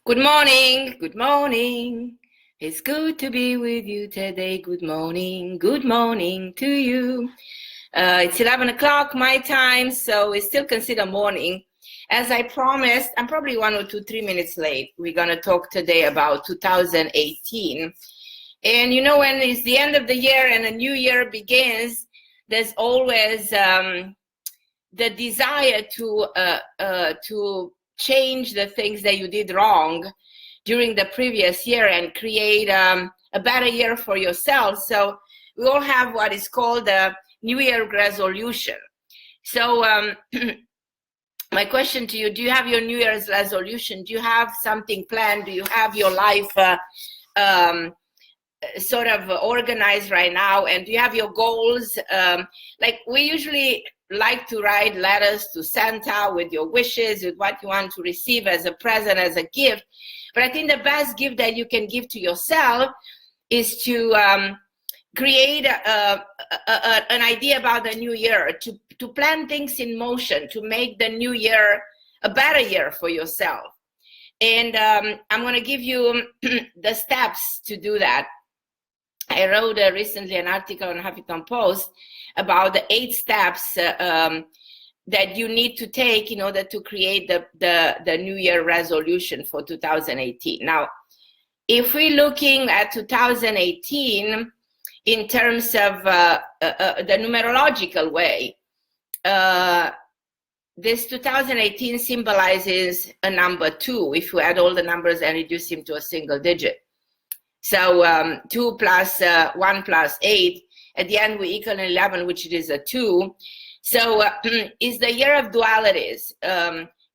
Good morning, good morning. It's good to be with you today. Good morning to you. It's 11 o'clock my time, so it's still considered morning. As I promised, I'm probably 1 or 2, 3 minutes late. We're going to talk today about 2018. And you know, when it's the end of the year and a new year begins, there's always the desire to change the things that you did wrong during the previous year and create a better year for yourself. So we all have what is called a New Year resolution. So my question to you, do you have your New Year's resolution? Do you have something planned? Do you have your life sort of organized right now? And do you have your goals? Like we usually like to write letters to Santa with your wishes, with what you want to receive as a present, as a gift. But I think the best gift that you can give to yourself is to create an idea about the new year, to plan things in motion, to make the new year a better year for yourself. And I'm going to give you the steps to do that. I wrote recently an article on Huffington Post about the 8 steps that you need to take in order to create the New Year resolution for 2018. Now, if we're looking at 2018 in terms of the numerological way, this 2018 symbolizes a number 2 if you add all the numbers and reduce them to a single digit. So 2 plus 1 plus 8, at the end we equal 11, which is a 2. So is the year of dualities.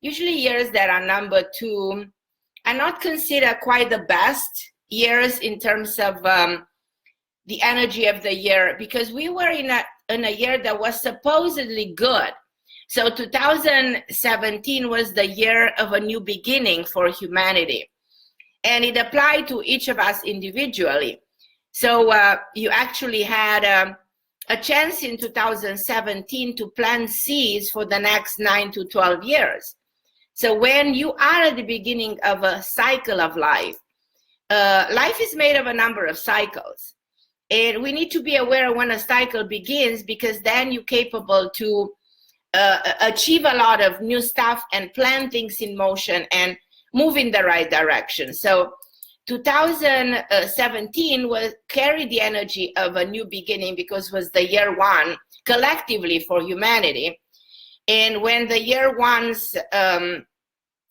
Usually years that are number 2 are not considered quite the best years in terms of the energy of the year, because we were in a year that was supposedly good. So 2017 was the year of a new beginning for humanity. And it applied to each of us individually. So you actually had a chance in 2017 to plant seeds for the next 9 to 12 years. So when you are at the beginning of a cycle of life, life is made of a number of cycles. And we need to be aware when a cycle begins, because then you're capable to achieve a lot of new stuff and plan things in motion and move in the right direction. So 2017 was carried the energy of a new beginning, because it was the year 1 collectively for humanity. And when the year 1s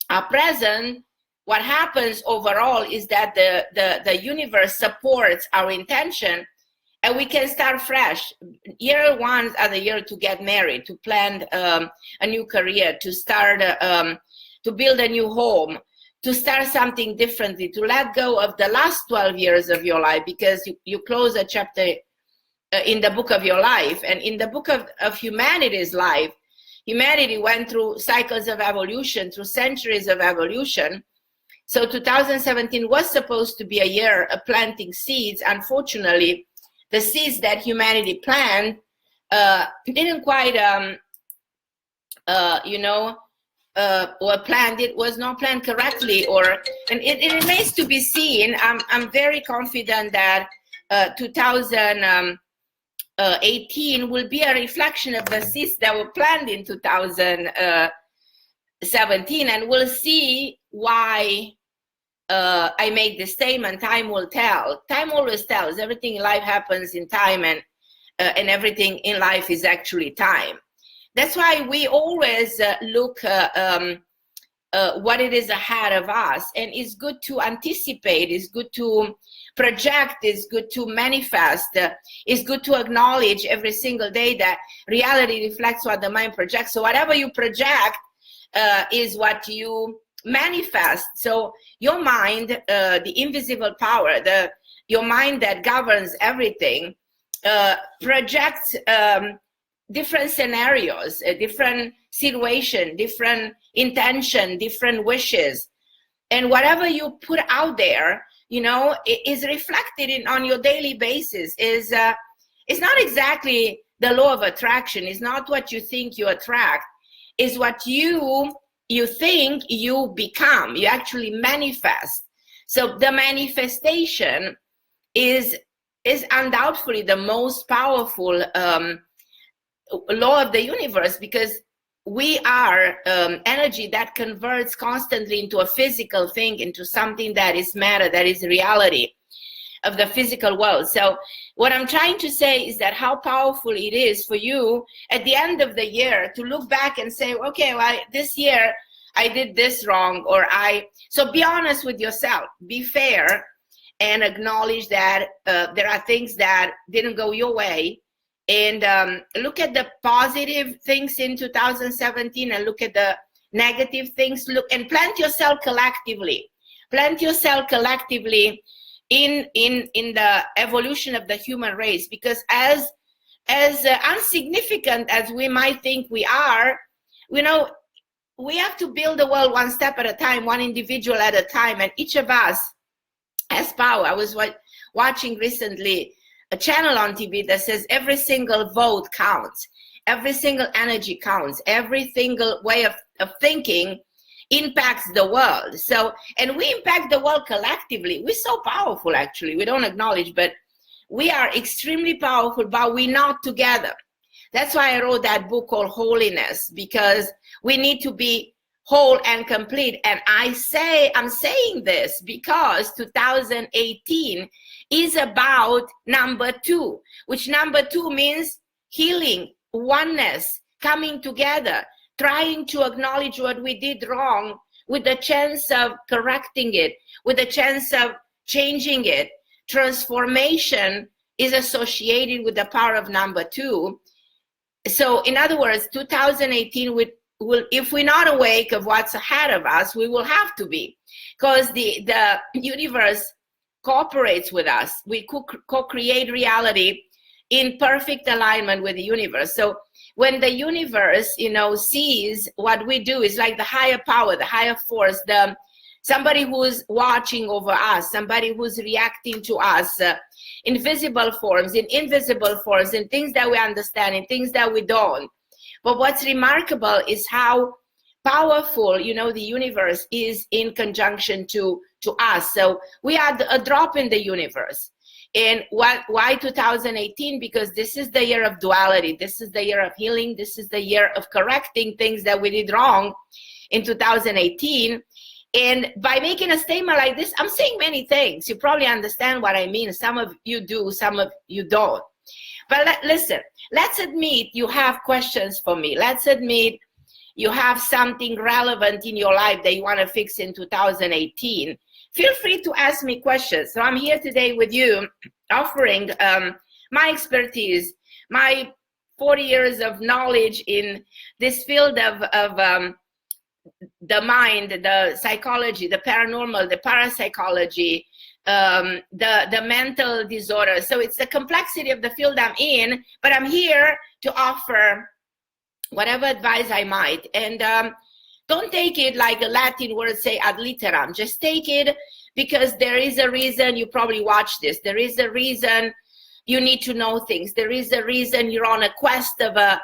are present, what happens overall is that the universe supports our intention and we can start fresh. Year 1s are the year to get married, to plan a new career, to start, to build a new home, to start something differently, to let go of the last 12 years of your life, because you close a chapter in the book of your life. And in the book of humanity's life, humanity went through cycles of evolution, through centuries of evolution. So 2017 was supposed to be a year of planting seeds. Unfortunately, the seeds that humanity planted didn't quite, or planned, it was not planned correctly, and it remains to be seen. I'm very confident that 2018 will be a reflection of the seeds that were planned in 2017, and we'll see why I make this statement. Time will tell. Time always tells. Everything in life happens in time, and everything in life is actually time. That's why we always look what it is ahead of us. And it's good to anticipate, it's good to project, it's good to manifest, it's good to acknowledge every single day that reality reflects what the mind projects. So whatever you project is what you manifest. So your mind, the invisible power, your mind that governs everything, projects different scenarios, a different situation, different intention, different wishes. And whatever you put out there, is reflected on your daily basis. It's not exactly the law of attraction. It's not what you think you attract. It's what you you think, you become, you actually manifest. So the manifestation is undoubtedly the most powerful law of the universe, because we are energy that converts constantly into a physical thing, into something that is matter, that is reality of the physical world. So what I'm trying to say is that how powerful it is for you at the end of the year to look back and say, okay, well, this year I did this wrong, so be honest with yourself, be fair, and acknowledge that there are things that didn't go your way, and look at the positive things in 2017 and look at the negative things. Look and plant yourself collectively. Plant yourself collectively in the evolution of the human race, because as insignificant as we might think we are, we have to build the world one step at a time, one individual at a time, and each of us has power. I was watching recently a channel on TV that says every single vote counts, every single energy counts, every single way of thinking impacts the world. So, and we impact the world collectively. We're so powerful, actually. We don't acknowledge, but we are extremely powerful, but we're not together. That's why I wrote that book called Holiness, because we need to be whole and complete. And I'm saying this because 2018 is about number 2, which number 2 means healing, oneness, coming together, trying to acknowledge what we did wrong with the chance of correcting it, with the chance of changing it. Transformation is associated with the power of number 2. So in other words, 2018 will, if we're not awake of what's ahead of us, we will have to be, because the universe cooperates with us. We co-create reality in perfect alignment with the universe. So when the universe, sees what we do, is like the higher power, the higher force, somebody who's watching over us, somebody who's reacting to us, in visible forms, in invisible forms, in things that we understand, in things that we don't. But what's remarkable is how powerful, the universe is in conjunction to us. So we are a drop in the universe. And why 2018? Because this is the year of duality. This is the year of healing. This is the year of correcting things that we did wrong in 2018. And by making a statement like this, I'm saying many things. You probably understand what I mean. Some of you do, some of you don't. But listen, let's admit you have questions for me. Let's admit you have something relevant in your life that you want to fix in 2018. Feel free to ask me questions. So I'm here today with you, offering my expertise, my 40 years of knowledge in this field of the mind, the psychology, the paranormal, the parapsychology, the mental disorder. So it's the complexity of the field I'm in, but I'm here to offer whatever advice I might. And don't take it like a Latin word, say ad literam. Just take it because there is a reason you probably watch this. There is a reason you need to know things. There is a reason you're on a quest of a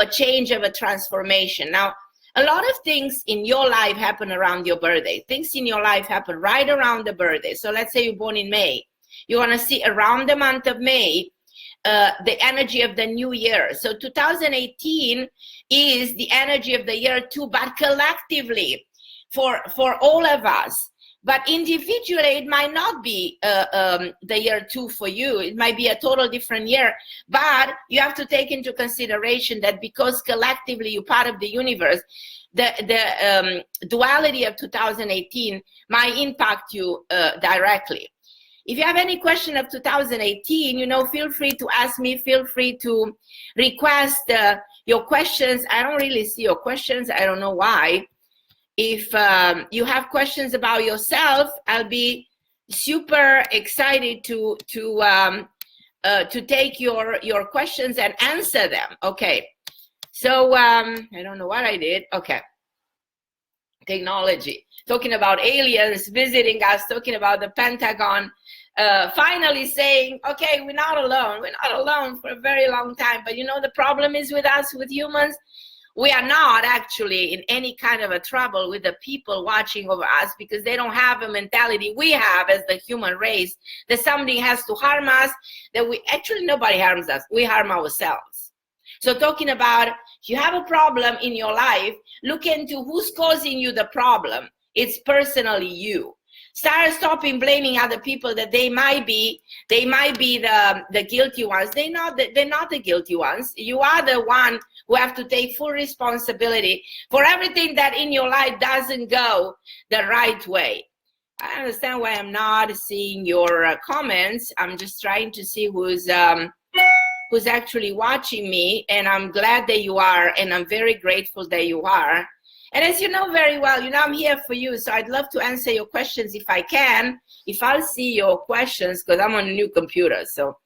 change, of a transformation. Now, a lot of things in your life happen around your birthday. Things in your life happen right around the birthday. So let's say you're born in May. You want to see around the month of May, the energy of the new year. So 2018 is the energy of the year 2, but collectively for all of us. But individually, it might not be the year 2 for you. It might be a total different year. But you have to take into consideration that because collectively you're part of the universe, the duality of 2018 might impact you directly. If you have any question of 2018, feel free to ask me. Feel free to request your questions. I don't really see your questions. I don't know why. If you have questions about yourself, I'll be super excited to take your questions and answer them. Okay. So I don't know what I did. Okay. Technology. Talking about aliens visiting us, talking about the Pentagon, finally saying, okay, we're not alone. We're not alone for a very long time. But the problem is with us, with humans, we are not actually in any kind of a trouble with the people watching over us, because they don't have a mentality we have as the human race, that somebody has to harm us, that we actually, nobody harms us, we harm ourselves. So talking about, if you have a problem in your life, look into who's causing you the problem. It's personally you. Start stopping blaming other people that they might be the guilty ones. They're not the guilty ones. You are the one who have to take full responsibility for everything that in your life doesn't go the right way. I understand why I'm not seeing your comments. I'm just trying to see who's actually watching me, and I'm glad that you are, and I'm very grateful that you are. And as you know very well, I'm here for you, so I'd love to answer your questions if I can, if I'll see your questions, because I'm on a new computer. So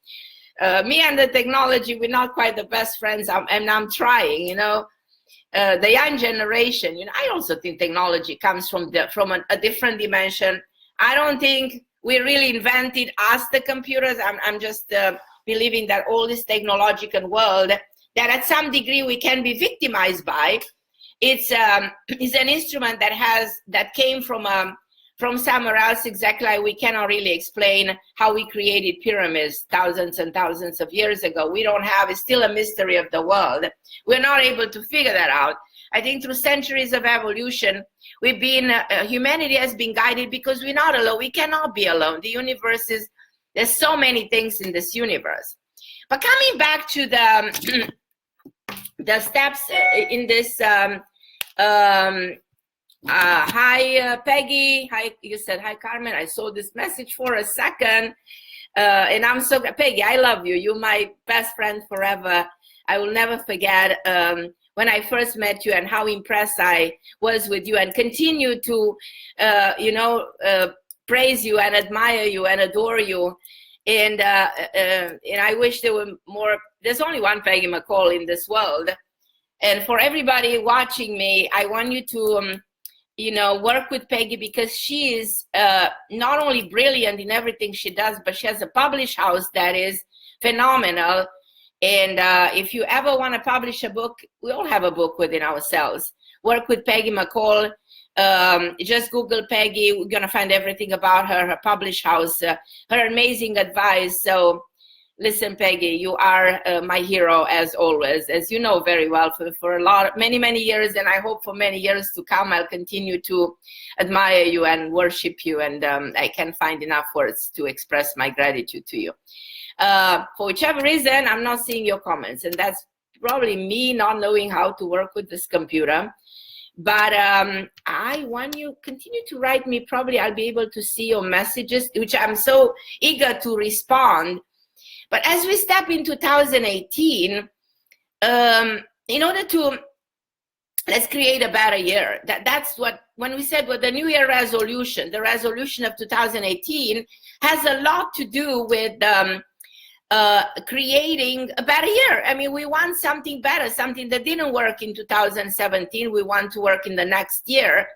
me and the technology, we're not quite the best friends, and I'm trying, the young generation, I also think technology comes from a different dimension. I don't think we really invented us, the computers. I'm just believing that all this technological world, that at some degree we can be victimized by, it's an instrument that came from somewhere else, exactly like we cannot really explain how we created pyramids thousands and thousands of years ago. It's still a mystery of the world. We're not able to figure that out. I think through centuries of evolution, humanity has been guided, because we're not alone. We cannot be alone. The universe there's so many things in this universe. But coming back to the steps in this, hi Peggy, hi, you said hi Carmen, I saw this message for a second, and I'm so, Peggy, I love you, you're my best friend forever. I will never forget when I first met you and how impressed I was with you, and continue to praise you and admire you and adore you. And I wish there were more. There's only one Peggy McCall in this world. And for everybody watching me, I want you to, work with Peggy, because she is not only brilliant in everything she does, but she has a published house that is phenomenal. And if you ever want to publish a book, we all have a book within ourselves. Work with Peggy McCall. Just Google Peggy. We're going to find everything about her published house, her amazing advice. So listen, Peggy, you are my hero as always, as you know very well, for many years, and I hope for many years to come, I'll continue to admire you and worship you, and I can't find enough words to express my gratitude to you. For whichever reason, I'm not seeing your comments, and that's probably me not knowing how to work with this computer. But I want you continue to write me. Probably I'll be able to see your messages, which I'm so eager to respond. But as we step in 2018, in order to, let's create a better year. That's what, when we said the New Year resolution, the resolution of 2018 has a lot to do with creating a better year. I mean, we want something better, something that didn't work in 2017. We want to work in the next year.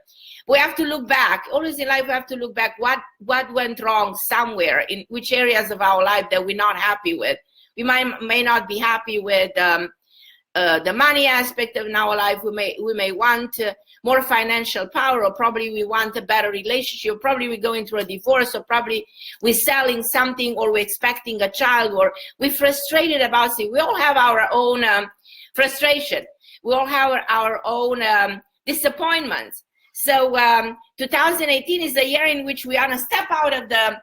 We have to look back. Always in life, we have to look back. What went wrong somewhere, in which areas of our life that we're not happy with. We may not be happy with the money aspect of our life. We may want more financial power, or probably we want a better relationship, or probably we're going through a divorce, or probably we're selling something, or we're expecting a child, or we're frustrated about it. We all have our own frustration. We all have our own disappointments. So 2018 is a year in which we want to step out of the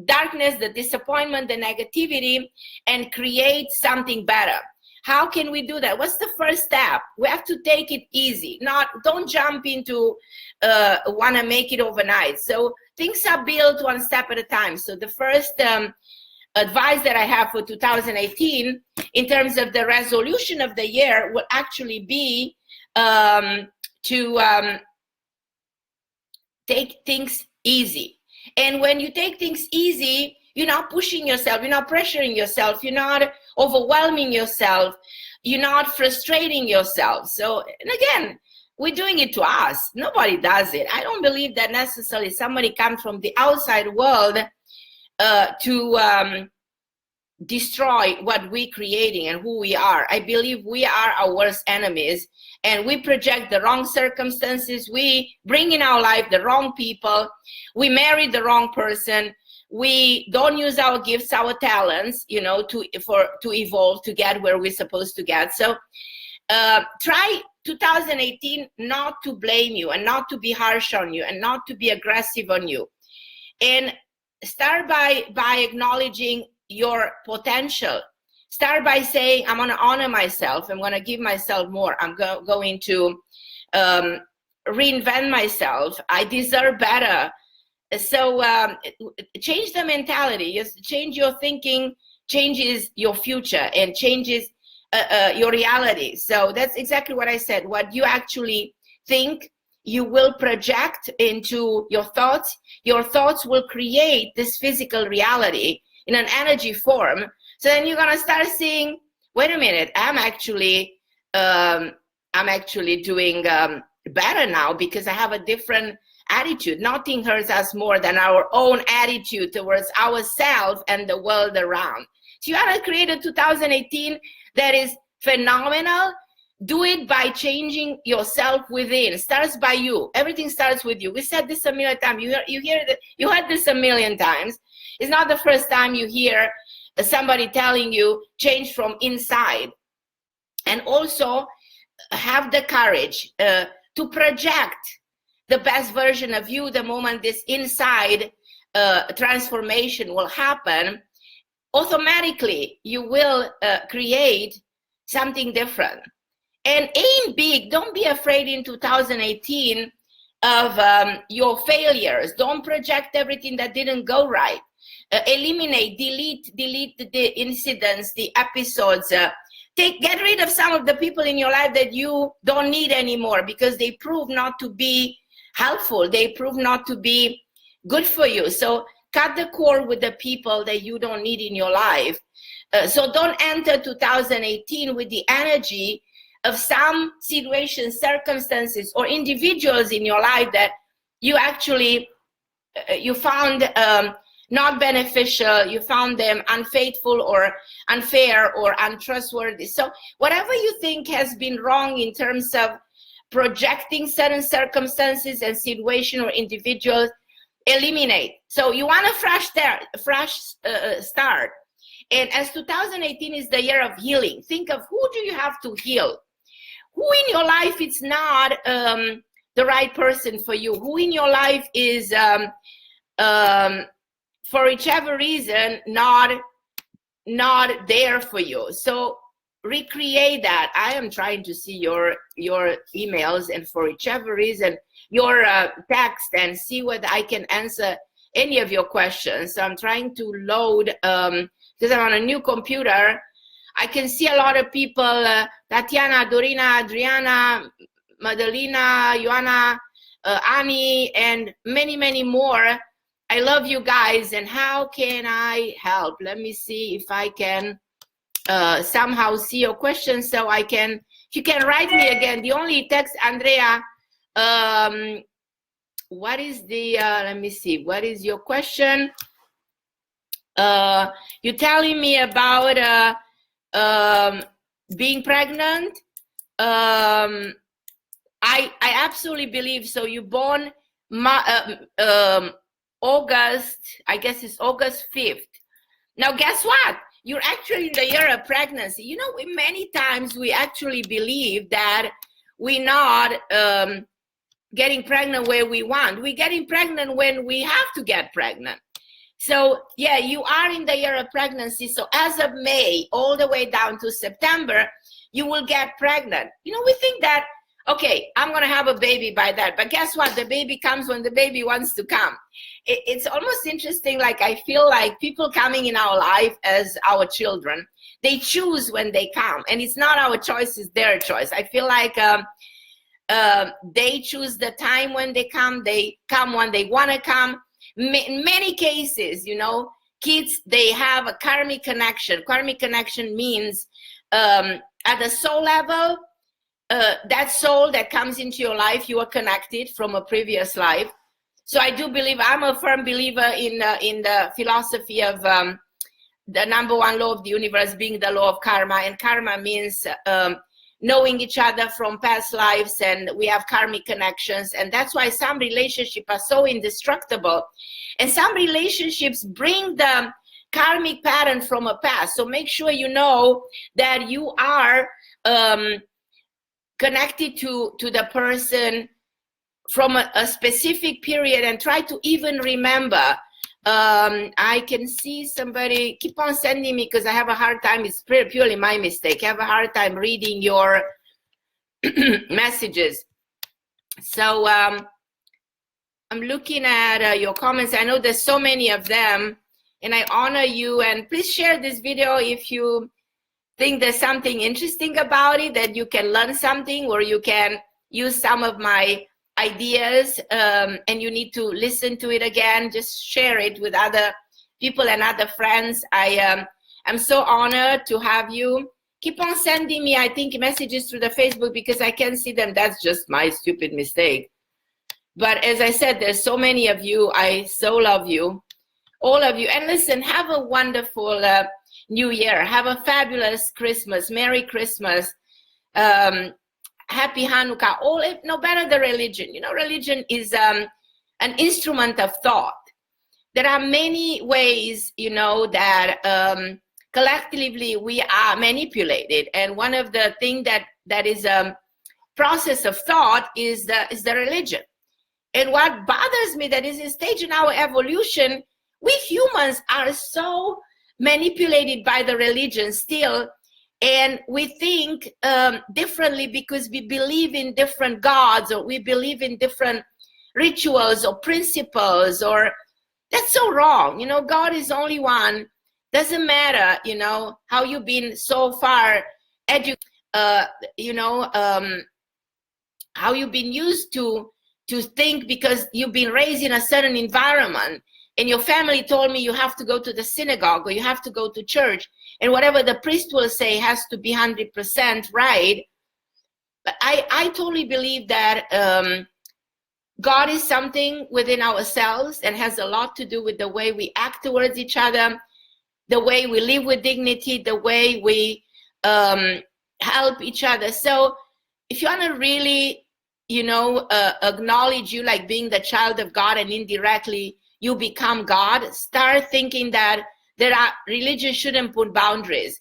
darkness, the disappointment, the negativity, and create something better. How can we do that? What's the first step? We have to take it easy. Don't jump into want to make it overnight. So things are built one step at a time. So the first advice that I have for 2018 in terms of the resolution of the year will actually be to take things easy. And when you take things easy, you're not pushing yourself, you're not pressuring yourself, you're not overwhelming yourself, you're not frustrating yourself. So, and again, we're doing it to us. Nobody does it. I don't believe that necessarily somebody comes from the outside world to destroy what we're creating and who we are. I believe we are our worst enemies, and we project the wrong circumstances. We bring in our life the wrong people. We marry the wrong person. We don't use our gifts, our talents, you know, to evolve, to get where we're supposed to get. So try 2018 not to blame you and not to be harsh on you and not to be aggressive on you. And start by acknowledging your potential. Start by saying, I'm going to honor myself. I'm going to give myself more. I'm going to reinvent myself. I deserve better. So change the mentality. Just change your thinking, changes your future, and changes your reality. So that's exactly what I said. What you actually think, you will project into your thoughts. Your thoughts will create this physical reality in an energy form. So then you're gonna start seeing, wait a minute, I'm actually doing better now because I have a different attitude. Nothing hurts us more than our own attitude towards ourselves and the world around. So you gotta create a 2018 that is phenomenal. Do it by changing yourself within. It starts by you. Everything starts with you. We said this a million times. You heard this a million times. It's not the first time you hear somebody telling you change from inside. And also have the courage to project the best version of you the moment this inside transformation will happen. Automatically, you will create something different. And aim big. Don't be afraid in 2018 of your failures. Don't project everything that didn't go right. Eliminate, delete the incidents, the episodes. Get rid of some of the people in your life that you don't need anymore because they prove not to be helpful. They prove not to be good for you. So cut the cord with the people that you don't need in your life. So don't enter 2018 with the energy of some situations, circumstances, or individuals in your life that you actually, you found not beneficial, you found them unfaithful or unfair or untrustworthy. So whatever you think has been wrong in terms of projecting certain circumstances and situation or individuals, eliminate. So you want a fresh start. And as 2018 is the year of healing, think of who do you have to heal? Who in your life is not the right person for you? Who in your life is, for whichever reason, not there for you? So recreate that. I am trying to see your emails, and for whichever reason, your text, and see whether I can answer any of your questions. So I'm trying to load, because I'm on a new computer. I can see a lot of people, Tatiana, Dorina, Adriana, Madalena, Joanna, Annie, and many, many more. I love you guys, and how can I help? Let me see if I can somehow see your questions so I can, if you can write me again. The only text, Andrea, what is the, let me see, what is your question? You're telling me about being pregnant. I absolutely believe so. You born August, I guess it's August 5th. Now guess what? You're actually in the year of pregnancy. You know, many times we actually believe that we're not getting pregnant where we want. We're getting pregnant when we have to get pregnant. So yeah, you are in the year of pregnancy. So as of May, all the way down to September, you will get pregnant. You know, we think that, okay, I'm going to have a baby by that. But guess what? The baby comes when the baby wants to come. It's almost interesting. Like, I feel like people coming in our life as our children, they choose when they come. And it's not our choice, it's their choice. I feel like they choose the time when they come when they want to come. In many cases, you know, kids, they have a karmic connection. Karmic connection means at the soul level, that soul that comes into your life, you are connected from a previous life. So I do believe, I'm a firm believer in the philosophy of the number one law of the universe being the law of karma, and karma means knowing each other from past lives, and we have karmic connections, and that's why some relationships are so indestructible, and some relationships bring the karmic pattern from a past. So make sure you know that you are connected to the person from a specific period, and try to even remember. I can see somebody keep on sending me, because I have a hard time, it's purely my mistake, I have a hard time reading your messages. So I'm looking at your comments. I know there's so many of them, and I honor you, and please share this video if you think there's something interesting about it, that you can learn something, or you can use some of my ideas, and you need to listen to it again. Just share it with other people and other friends. I'm so honored to have you. Keep on sending me, I think, messages through the Facebook, because I can see them. That's just my stupid mistake. But as I said, there's so many of you. I so love you, all of you. And listen, have a wonderful New Year. Have a fabulous Christmas. Merry Christmas. Happy Hanukkah. No matter the religion, you know, religion is an instrument of thought. There are many ways, you know, that collectively we are manipulated, and one of the things that is a process of thought is the religion. And what bothers me, that is a stage in our evolution, we humans are so manipulated by the religion still. And we think differently because we believe in different gods, or we believe in different rituals or principles, or that's so wrong. You know, God is only one. Doesn't matter, you know, how you've been so far educated, you know, how you've been used to think, because you've been raised in a certain environment, and your family told me you have to go to the synagogue, or you have to go to church, and whatever the priest will say has to be 100% right. But I totally believe that God is something within ourselves, and has a lot to do with the way we act towards each other, the way we live with dignity, the way we help each other. So if you want to really, you know, acknowledge you like being the child of God, and indirectly you become God, start thinking that religion shouldn't put boundaries.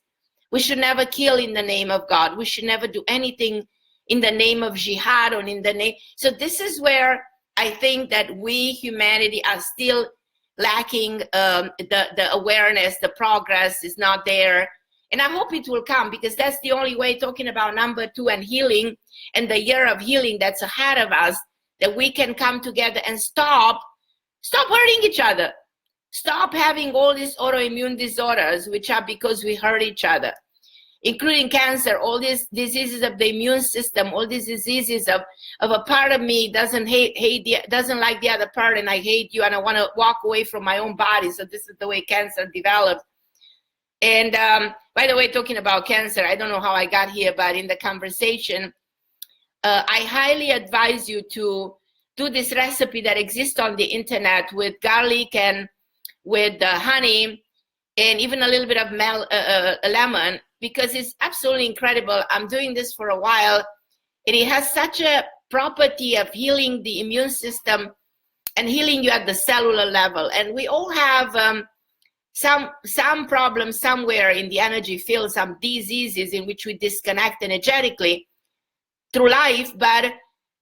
We should never kill in the name of God. We should never do anything in the name of jihad, or in the name. So this is where I think that we, humanity, are still lacking the awareness. The progress is not there. And I hope it will come, because that's the only way, talking about number 2 and healing, and the year of healing that's ahead of us, that we can come together and stop hurting each other. Stop having all these autoimmune disorders, which are because we hurt each other, including cancer, all these diseases of the immune system, all these diseases of a part of me doesn't like the other part, and I hate you, and I want to walk away from my own body. So this is the way cancer develops. And by the way, talking about cancer, I don't know how I got here, but in the conversation, I highly advise you to do this recipe that exists on the internet with garlic and with honey, and even a little bit of lemon, because it's absolutely incredible. I'm doing this for a while, and it has such a property of healing the immune system and healing you at the cellular level. And we all have some problems somewhere in the energy field, some diseases in which we disconnect energetically through life. But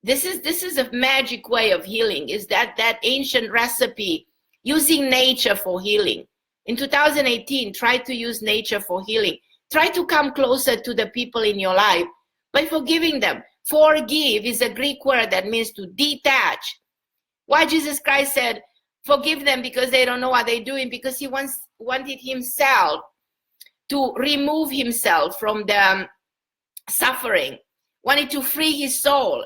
this is a magic way of healing, is that ancient recipe, using nature for healing. In 2018, try to use nature for healing. Try to come closer to the people in your life by forgiving them. Forgive is a Greek word that means to detach. Why Jesus Christ said, forgive them because they don't know what they're doing, because he wanted himself to remove himself from the suffering, wanted to free his soul.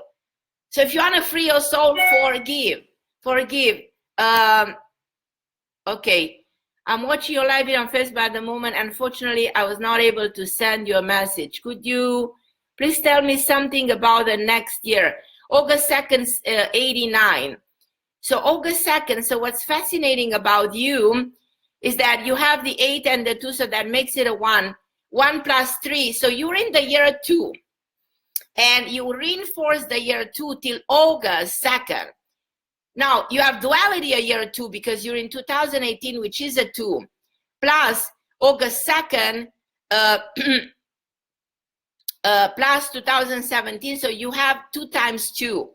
So if you want to free your soul, forgive. Okay, I'm watching your live here on Facebook at the moment. Unfortunately, I was not able to send you a message. Could you please tell me something about the next year? August 2nd, 89. So August 2nd, so what's fascinating about you is that you have the 8 and the 2, so that makes it a 1. 1 plus 3, so you're in the year 2. And you reinforce the year 2 till August 2nd. Now, you have duality a year 2 because you're in 2018, which is a 2. Plus August 2nd, plus 2017, so you have 2 times 2.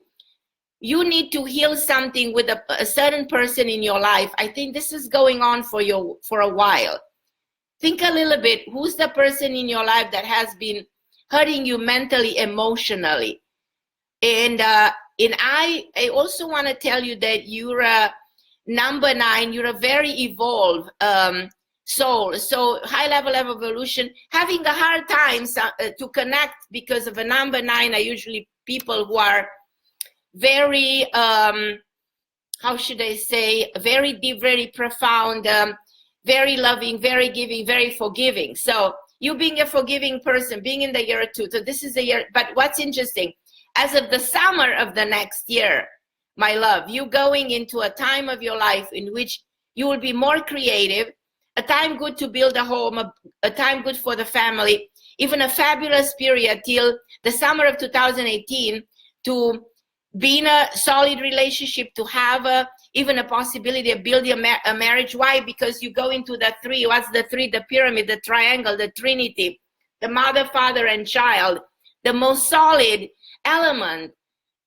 You need to heal something with a certain person in your life. I think this is going on for a while. Think a little bit, who's the person in your life that has been hurting you mentally, emotionally? And I also want to tell you that you're a number 9, you're a very evolved soul. So high level of evolution, having a hard time to connect because of a number 9 are usually people who are very, how should I say, very deep, very profound, very loving, very giving, very forgiving. So you being a forgiving person, being in the year 2, so this is the year. But what's interesting, as of the summer of the next year, my love, you going into a time of your life in which you will be more creative, a time good to build a home, a time good for the family, even a fabulous period till the summer of 2018 to be in a solid relationship, to have even a possibility of building a marriage. Why? Because you go into the 3. What's the 3? The pyramid, the triangle, the Trinity, the mother, father, and child, the most solid element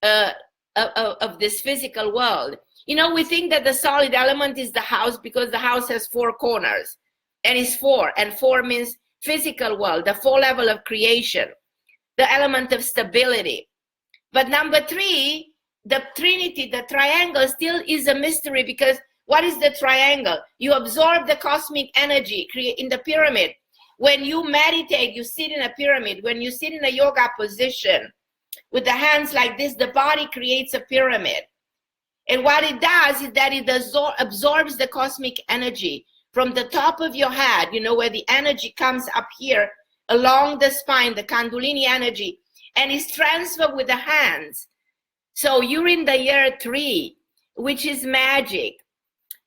of this physical world. You know, we think that the solid element is the house because the house has 4 corners, and it's 4, and 4 means physical world, the 4 level of creation, the element of stability. But number 3, the Trinity, the triangle, still is a mystery, because what is the triangle? You absorb the cosmic energy in the pyramid. When you meditate, you sit in a pyramid. When you sit in a yoga position with the hands like this, the body creates a pyramid. And what it does is that it absorbs the cosmic energy from the top of your head, you know, where the energy comes up here along the spine, the Kundalini energy, and is transferred with the hands. So you're in the year 3, which is magic.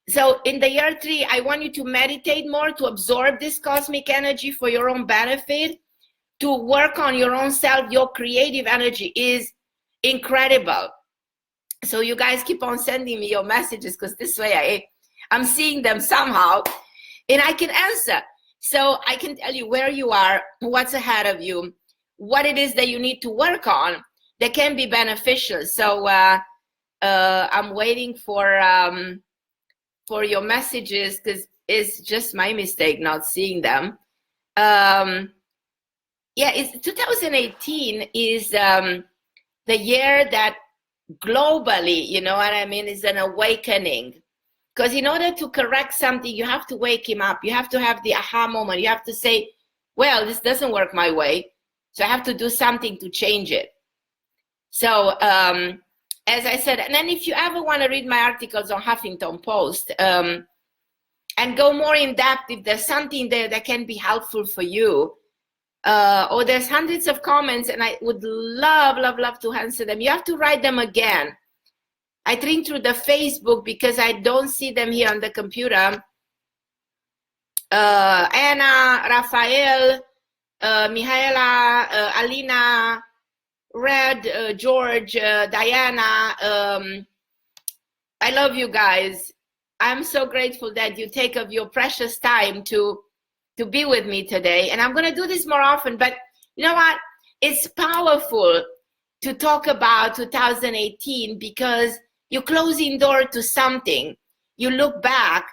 So in the year 3, I want you to meditate more, to absorb this cosmic energy for your own benefit, to work on your own self. Your creative energy is incredible. So you guys keep on sending me your messages, because this way I'm seeing them somehow and I can answer. So I can tell you where you are, what's ahead of you, what it is that you need to work on that can be beneficial. So I'm waiting for your messages, because it's just my mistake not seeing them. Yeah, 2018 is the year that globally, you know what I mean, is an awakening. Because in order to correct something, you have to wake him up. You have to have the aha moment. You have to say, well, this doesn't work my way, so I have to do something to change it. So as I said, and then if you ever want to read my articles on Huffington Post and go more in depth, if there's something there that can be helpful for you, or there's hundreds of comments and I would love, love, love to answer them. You have to write them again. I think through the Facebook, because I don't see them here on the computer. Anna, Rafael, Mihaela, Alina, Red, George, Diana. I love you guys. I'm so grateful that you take of your precious time to be with me today. And I'm going to do this more often, but you know what? It's powerful to talk about 2018, because you're closing door to something. You look back,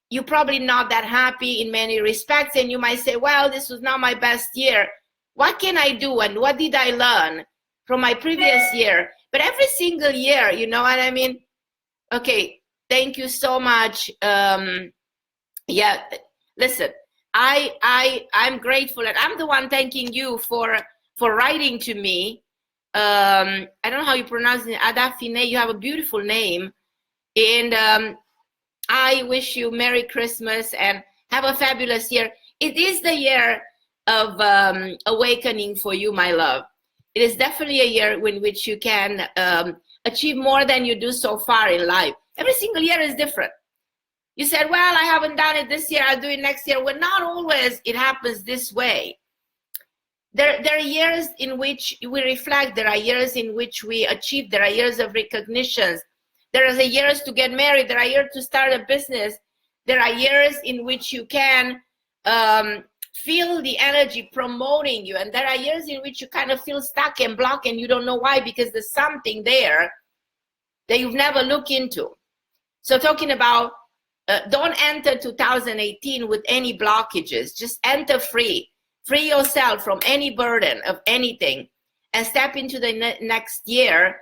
you're probably not that happy in many respects, and you might say, well, this was not my best year. What can I do? And what did I learn from my previous year? But every single year, you know what I mean? Okay, thank you so much. Yeah, listen, I'm grateful, and I'm the one thanking you for writing to me. I don't know how you pronounce it, Adafine. You have a beautiful name, and I wish you Merry Christmas and have a fabulous year. It is the year of awakening for you, my love. It is definitely a year in which you can achieve more than you do so far in life. Every single year is different. You said, well, I haven't done it this year, I'll do it next year. Well, not always it happens this way. There are years in which we reflect, there are years in which we achieve, there are years of recognitions, there are years to get married, there are years to start a business, there are years in which you can feel the energy promoting you, and there are years in which you kind of feel stuck and blocked and you don't know why, because there's something there that you've never looked into. So talking about don't enter 2018 with any blockages, just enter free. Free yourself from any burden of anything and step into the next year.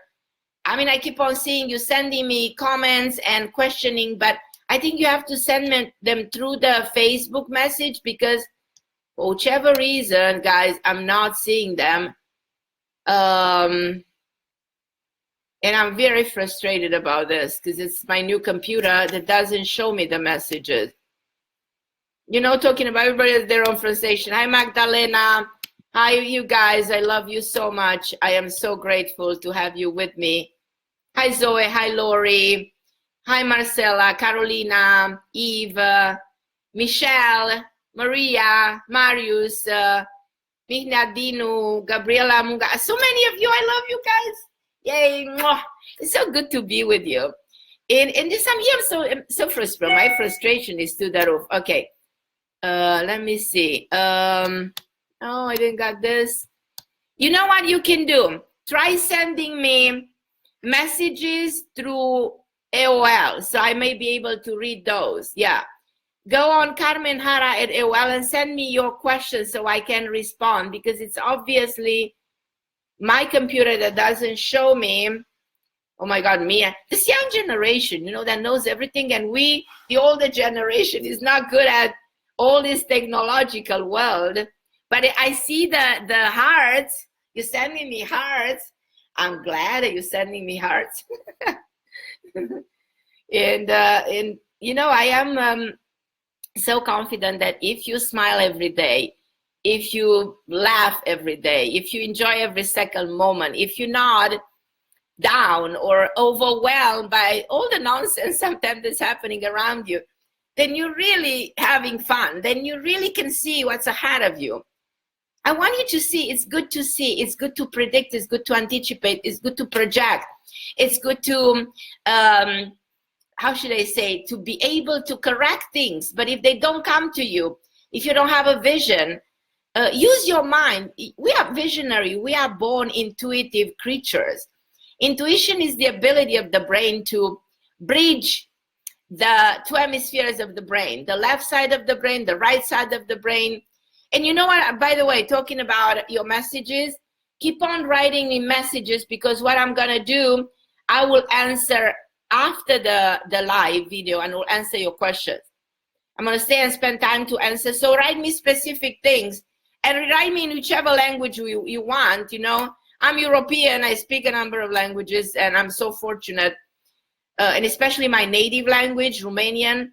I mean, I keep on seeing you sending me comments and questioning, but I think you have to send them through the Facebook message, because for whichever reason, guys, I'm not seeing them. And I'm very frustrated about this because it's my new computer that doesn't show me the messages. You know, talking about everybody has their own frustration. Hi, Magdalena. Hi, you guys. I love you so much. I am so grateful to have you with me. Hi, Zoe. Hi, Lori. Hi, Marcella, Carolina, Eve, Michelle, Maria, Marius, Mignadino, Gabriela Munga. So many of you. I love you guys. Yay. Mwah. It's so good to be with you. And this, I'm so frustrated. My frustration is to the roof. Okay. Let me see. Oh, I didn't got this. You know what you can do? Try sending me messages through AOL, so I may be able to read those. Yeah. Go on Carmen Harra at AOL and send me your questions so I can respond, because it's obviously my computer that doesn't show me. Oh my God, Mia, this young generation, you know, that knows everything, and we, the older generation, is not good at all this technological world. But I see the hearts. You're sending me hearts. I'm glad that you're sending me hearts. and you know, I am so confident that if you smile every day, if you laugh every day, if you enjoy every second moment, if you're not down or overwhelmed by all the nonsense sometimes that's happening around you, then you're really having fun. Then you really can see what's ahead of you. I want you to see, it's good to see, it's good to predict, it's good to anticipate, it's good to project, it's good to, how should I say, to be able to correct things. But if they don't come to you, if you don't have a vision, use your mind. We are visionary, we are born intuitive creatures. Intuition is the ability of the brain to bridge the two hemispheres of the brain, the left side of the brain, the right side of the brain. And you know what, by the way, talking about your messages, keep on writing me messages, because what I'm gonna do, I will answer after the live video, and will answer your questions. I'm gonna stay and spend time to answer. So write me specific things, and write me in whichever language you want. You know, I'm European, I speak a number of languages, and I'm so fortunate. And especially my native language, Romanian.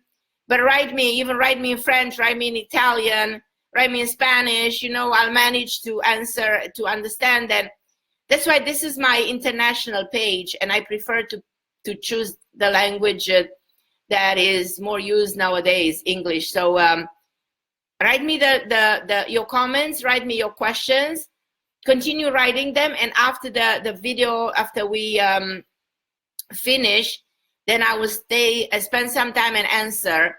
But write me in French, write me in Italian, write me in Spanish. You know, I'll manage to answer, to understand. And that's why this is my international page, and I prefer to choose the language that is more used nowadays, English. So write me your comments, write me your questions, continue writing them, and after the video, after we finish, then I will spend some time and answer.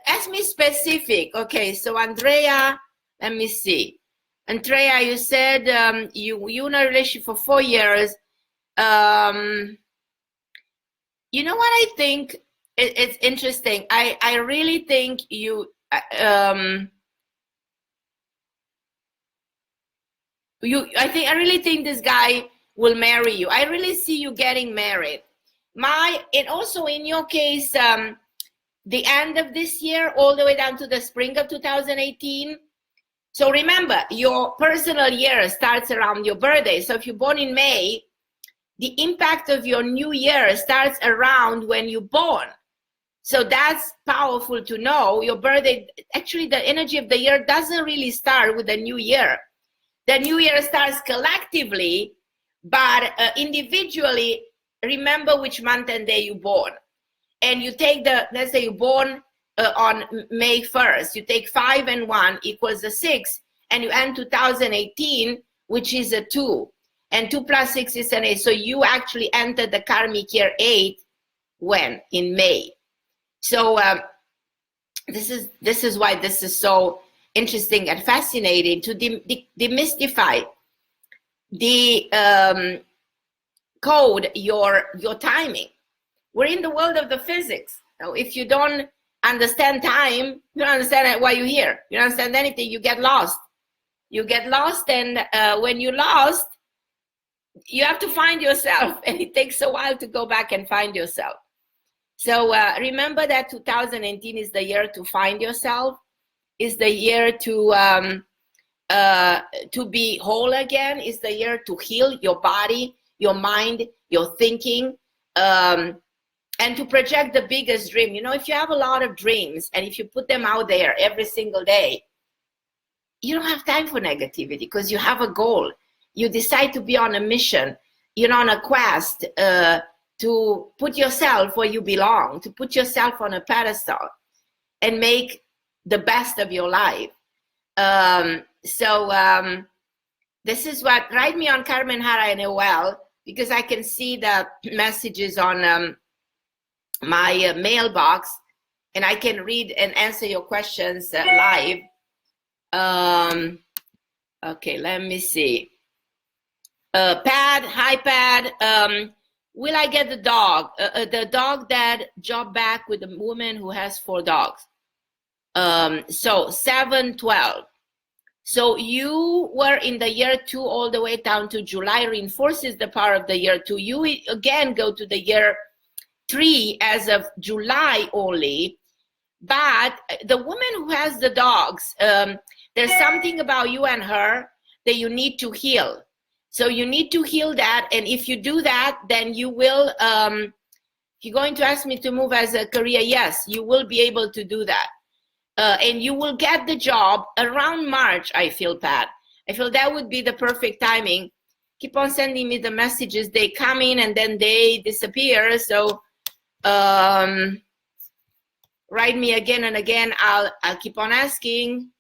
Ask me specific. Okay, so Andrea, let me see. Andrea, you said you in a relationship for 4 years. You know what I think? It's interesting. I really think you, I really think this guy will marry you. I really see you getting married. And also in your case, the end of this year, all the way down to the spring of 2018. So remember, your personal year starts around your birthday. So if you're born in May, the impact of your new year starts around when you're born. So that's powerful to know. Your birthday, actually the energy of the year doesn't really start with the new year. The new year starts collectively, but individually, remember which month and day you're born. and you take let's say you're born on May 1st, you take 5 and 1 equals a 6, and you end 2018, which is a 2, and 2 plus 6 is an 8. So you actually entered the karmic year 8 when? In May. So this is why this is so interesting and fascinating, to demystify the code your timing. We're in the world of the physics. So if you don't understand time, you don't understand why you're here. You don't understand anything, you get lost. You get lost, and when you're lost, you have to find yourself, and it takes a while to go back and find yourself. So remember that 2018 is the year to find yourself, is the year to be whole again, is the year to heal your body, your mind, your thinking, and to project the biggest dream. You know, if you have a lot of dreams and if you put them out there every single day, you don't have time for negativity because you have a goal. You decide to be on a mission, you're on a quest to put yourself where you belong, to put yourself on a pedestal and make the best of your life. This is what, write me on Carmen Harra and AOL, because I can see the messages on my mailbox, and I can read and answer your questions live. Okay, let me see. Pad, hi Pad. Will I get the dog? The dog that jobbed back with a woman who has 4 dogs. So 7, 12. So you were in the year 2 all the way down to July, reinforces the power of the year 2. You again go to the year 3 as of July only. But the woman who has the dogs, there's something about you and her that you need to heal. So you need to heal that, and if you do that, then you will, if you're going to ask me to move as a career, yes, you will be able to do that. And you will get the job around March, I feel, Pat. I feel that would be the perfect timing. Keep on sending me the messages. They come in and then they disappear. So write me again and again. I'll keep on asking.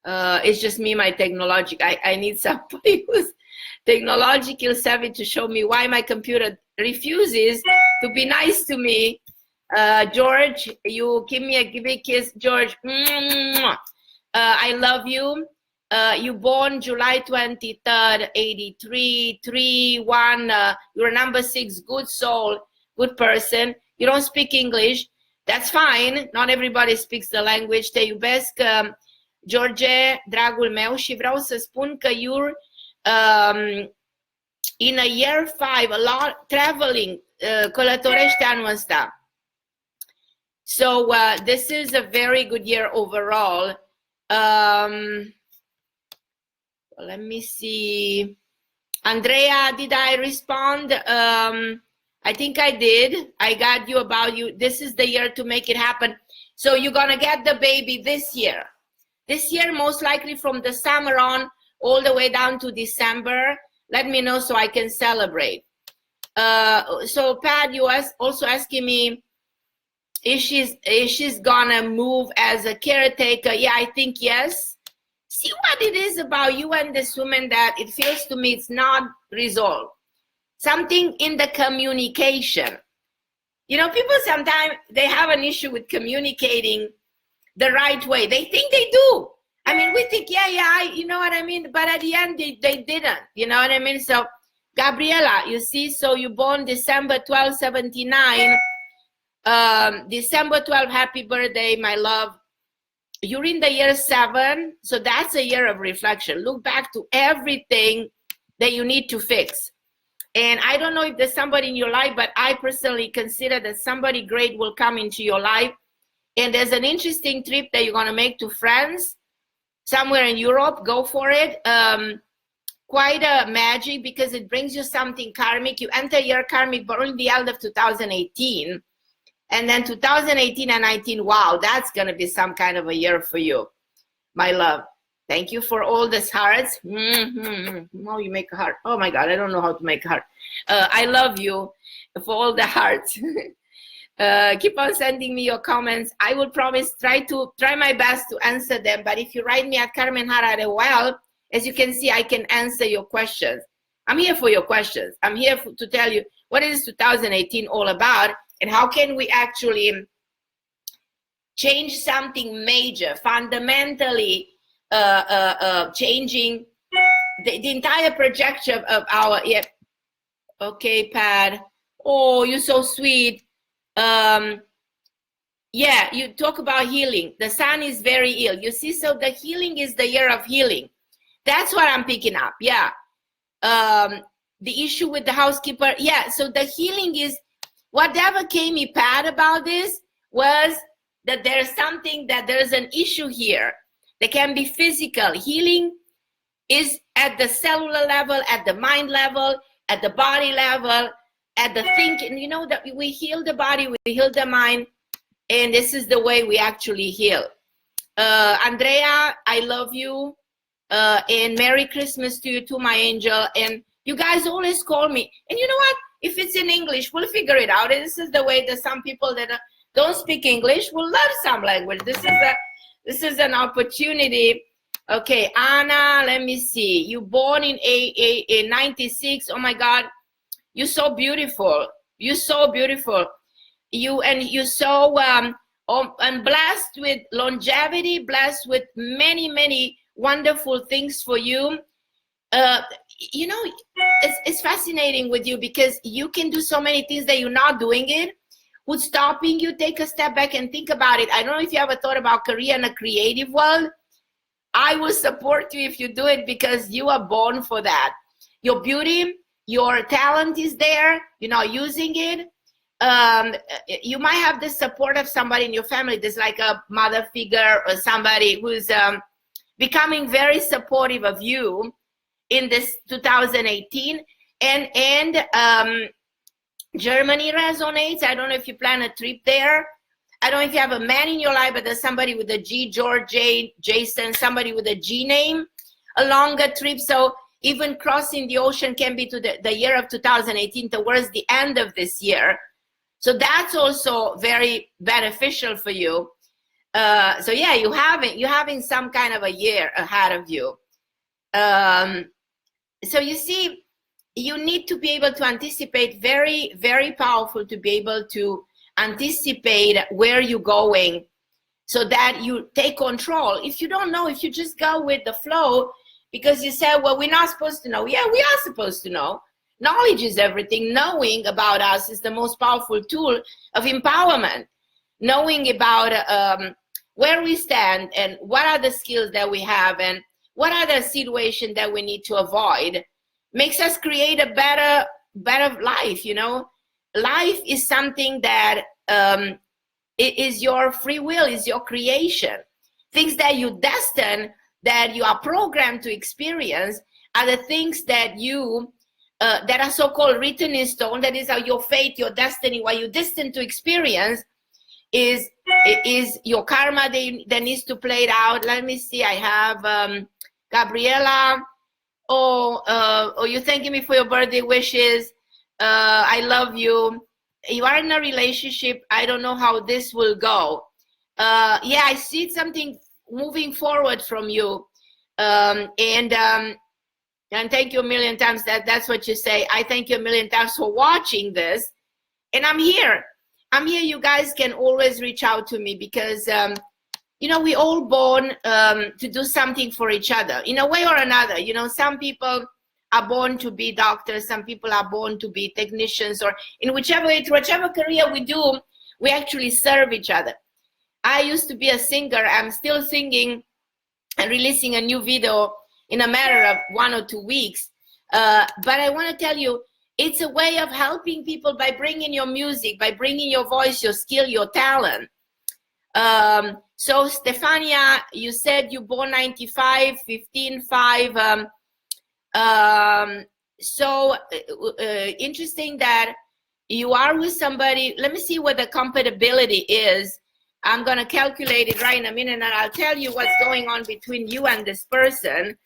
It's just me, my technology. I need somebody who's technological savvy to show me why my computer refuses to be nice to me. George, you give me a big kiss, George. I love you. You born July 23rd, 83, 3, 1. You're number 6, good soul, good person. You don't speak English. That's fine. Not everybody speaks the language. Te iubesc, George, dragul meu, și vreau să spun că you're in a year 5, a lot traveling, călătorești anul ăsta. So this is a very good year overall. Let me see. Andrea, did I respond? I think I did. I got you about you. This is the year to make it happen. So you're going to get the baby this year. This year, most likely from the summer on, all the way down to December. Let me know so I can celebrate. So Pat, you also asking me if she's gonna move as a caretaker. Yeah, I think yes. See what it is about you and this woman that it feels to me it's not resolved. Something in the communication. You know, people sometimes they have an issue with communicating the right way. They think they do. I mean, we think, yeah, you know what I mean? But at the end, they didn't, you know what I mean? So, Gabriela, you see, so you born December 12, 79. December 12, happy birthday, my love. You're in the year 7, so that's a year of reflection. Look back to everything that you need to fix. And I don't know if there's somebody in your life, but I personally consider that somebody great will come into your life. And there's an interesting trip that you're going to make to France, somewhere in Europe. Go for it. Quite a magic because it brings you something karmic. You enter your karmic, but only the end of 2018. And then 2018 and 19, wow, that's going to be some kind of a year for you, my love. Thank you for all these hearts. Oh, you make a heart. Oh, my God, I don't know how to make a heart. I love you for all the hearts. Keep on sending me your comments. I will promise try my best to answer them. But if you write me at Carmen Harra, well, as you can see, I can answer your questions. I'm here for your questions. I'm here to tell you what is 2018 all about and how can we actually change something major, fundamentally changing the entire projection of our, yeah. Okay, Pat. Oh, you're so sweet. Yeah, you talk about healing. The sun is very ill. You see, so the healing is the year of healing. That's what I'm picking up. Yeah. The issue with the housekeeper. Yeah, so the healing is, whatever came me, Pat, about this was that there's something, that there's an issue here that can be physical. Healing is at the cellular level, at the mind level, at the body level, at the thinking. You know that we heal the body, we heal the mind, and this is the way we actually heal. Andrea, I love you, and Merry Christmas to you too, my angel. And you guys always call me, and you know what? If it's in English, we'll figure it out. And this is the way that some people that don't speak English will learn some language. This is an opportunity. Okay, Anna, let me see. You born in 96. Oh my God, you're so beautiful. You're so beautiful. You're so and blessed with longevity, blessed with many, many wonderful things for you. You know, it's fascinating with you because you can do so many things that you're not doing it. What's stopping you? Take a step back and think about it. I don't know if you ever thought about career in a creative world. I will support you if you do it because you are born for that. Your beauty, your talent is there. You're not using it. You might have the support of somebody in your family. There's like a mother figure or somebody who's becoming very supportive of you in this 2018. And Germany resonates. I don't know if you plan a trip there. I don't know if you have a man in your life, but there's somebody with a G, George, J, Jason, somebody with a G name, a longer trip. So even crossing the ocean can be to the year of 2018, towards the end of this year. So that's also very beneficial for you. So yeah, you're having some kind of a year ahead of you. So you see, you need to be able to anticipate, very, very powerful to be able to anticipate where you're going so that you take control. If you don't know, if you just go with the flow because you say, well, we're not supposed to know. Yeah, we are supposed to know. Knowledge is everything. Knowing about us is the most powerful tool of empowerment. Knowing about where we stand and what are the skills that we have and what are the situations that we need to avoid makes us create a better life, you know. Life is something that it is your free will, is your creation. Things that you destined, that you are programmed to experience, are the things that you that are so-called written in stone. That is how your fate, your destiny, what you're destined to experience is your karma that needs to play it out. Let me see. I have Gabriela. Oh, you're thanking me for your birthday wishes. I love you. You are in a relationship. I don't know how this will go. Yeah, I see something moving forward from you. And thank you a million times. That's what you say. I thank you a million times for watching this. And I'm here. You guys can always reach out to me because, you know, we all born to do something for each other in a way or another. You know, some people are born to be doctors, some people are born to be technicians, or in whichever career we do, we actually serve each other. I used to be a singer. I'm still singing and releasing a new video in a matter of 1 or 2 weeks. But I want to tell you, it's a way of helping people by bringing your music, by bringing your voice, your skill, your talent. So Stefania, you said you born 95, 15/5. So interesting that you are with somebody. Let me see what the compatibility is. I'm going to calculate it right in a minute, and I'll tell you what's going on between you and this person.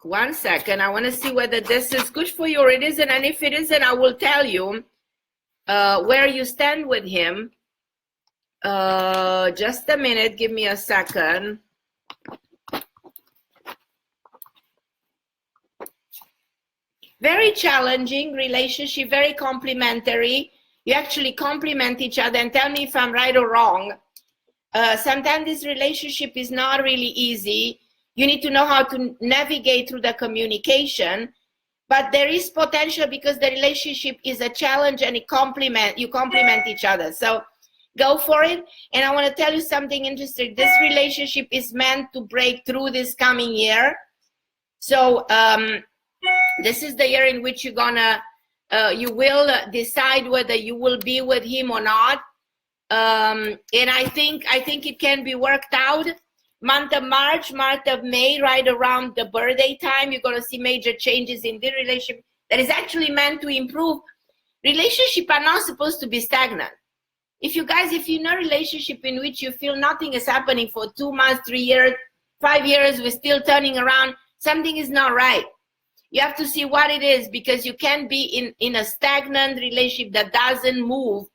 1 second. I want to see whether this is good for you or it isn't. And if it isn't, I will tell you where you stand with him. Just a minute. Give me a second. Very challenging relationship, very complimentary. You actually complement each other, and tell me if I'm right or wrong. Sometimes this relationship is not really easy. You need to know how to navigate through the communication, but there is potential because the relationship is a challenge and you complement each other. So go for it. And I want to tell you something interesting. This relationship is meant to break through this coming year. So this is the year in which you're gonna, you will decide whether you will be with him or not. And I think it can be worked out. Month of March, month of May, right around the birthday time, you're gonna see major changes in the relationship that is actually meant to improve. Relationships are not supposed to be stagnant. If you're in a relationship in which you feel nothing is happening for 2 months, 3 years, 5 years, we're still turning around, something is not right. You have to see what it is, because you can't be in a stagnant relationship that doesn't move.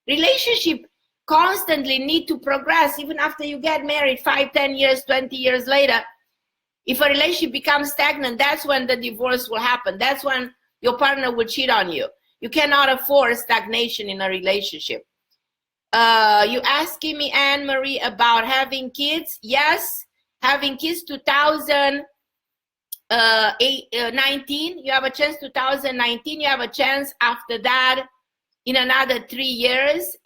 Relationship constantly need to progress, even after you get married 5, 10 years, 20 years later. If a relationship becomes stagnant, that's when the divorce will happen. That's when your partner will cheat on you. You cannot afford stagnation in a relationship. You asking me, Anne-Marie, about having kids? Yes, having kids 2019, you have a chance. 2019, you have a chance. After that, in another 3 years,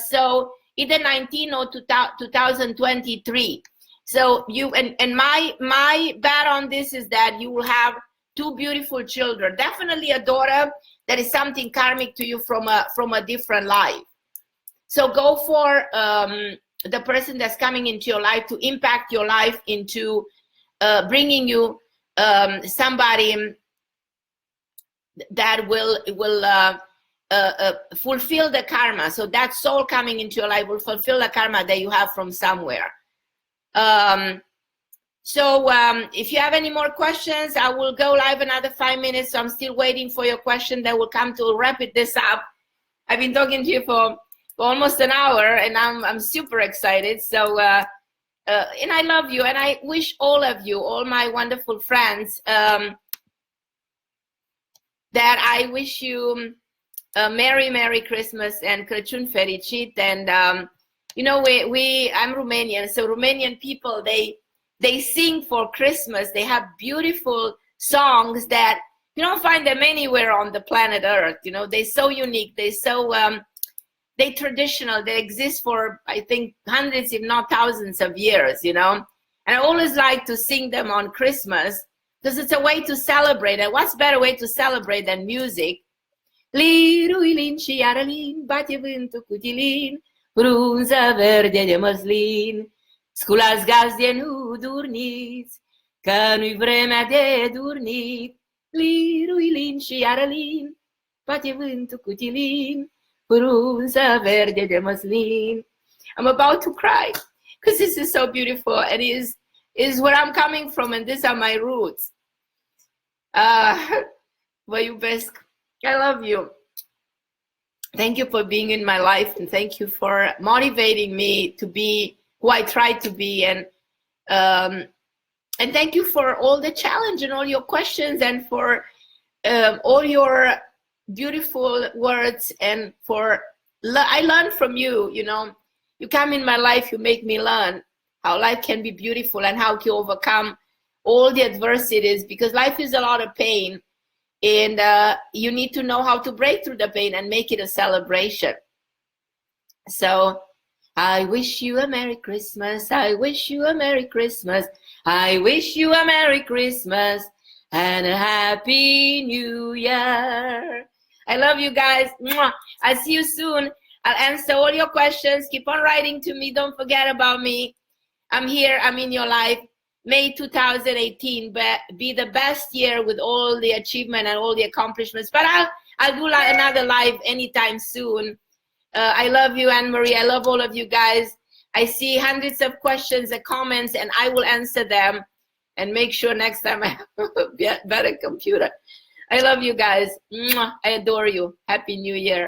so either 19 or 2023. So you and my bet on this is that you will have 2 beautiful children. Definitely a daughter that is something karmic to you from a different life. So go for the person that's coming into your life to impact your life into bringing you somebody that will fulfill the karma. So that soul coming into your life will fulfill the karma that you have from somewhere. If you have any more questions, I will go live another 5 minutes. So I'm still waiting for your question that will come to wrap this up. I've been talking to you for almost an hour, and I'm super excited. So and I love you, and I wish all of you, all my wonderful friends, that I wish you a Merry Christmas and Crăciun fericit. And you know, I'm Romanian, so Romanian people, they sing for Christmas. They have beautiful songs that you don't find them anywhere on the planet Earth. You know, they're so unique. They're so they traditional. They exist for, I think, hundreds, if not thousands of years, you know. And I always like to sing them on Christmas because it's a way to celebrate. And what's better way to celebrate than music? Liruilin și iarălin, bate vântul cu tilin, frunza verde de măslin. Sculați gazde, nu durniți, că nu-i vremea de durnit. Liruilin și iarălin, bate vântul cu tilin, frunza verde de măslin. I'm about to cry because this is so beautiful and is where I'm coming from, and these are my roots. Vă iubesc. I love you. Thank you for being in my life, and thank you for motivating me to be who I try to be, and thank you for all the challenge and all your questions, and for all your beautiful words, and for I learn from you. You know, you come in my life, you make me learn how life can be beautiful and how to overcome all the adversities, because life is a lot of pain. And you need to know how to break through the pain and make it a celebration. So I wish you a Merry Christmas. I wish you a Merry Christmas. I wish you a Merry Christmas and a Happy New Year. I love you guys. Mwah. I'll see you soon. I'll answer all your questions. Keep on writing to me. Don't forget about me. I'm here. I'm in your life. May 2018 be the best year with all the achievement and all the accomplishments. But I'll do another live anytime soon. I love you, Anne-Marie. I love all of you guys. I see hundreds of questions and comments, and I will answer them. and make sure next time I have a better computer. I love you guys. Mwah. I adore you. Happy New Year.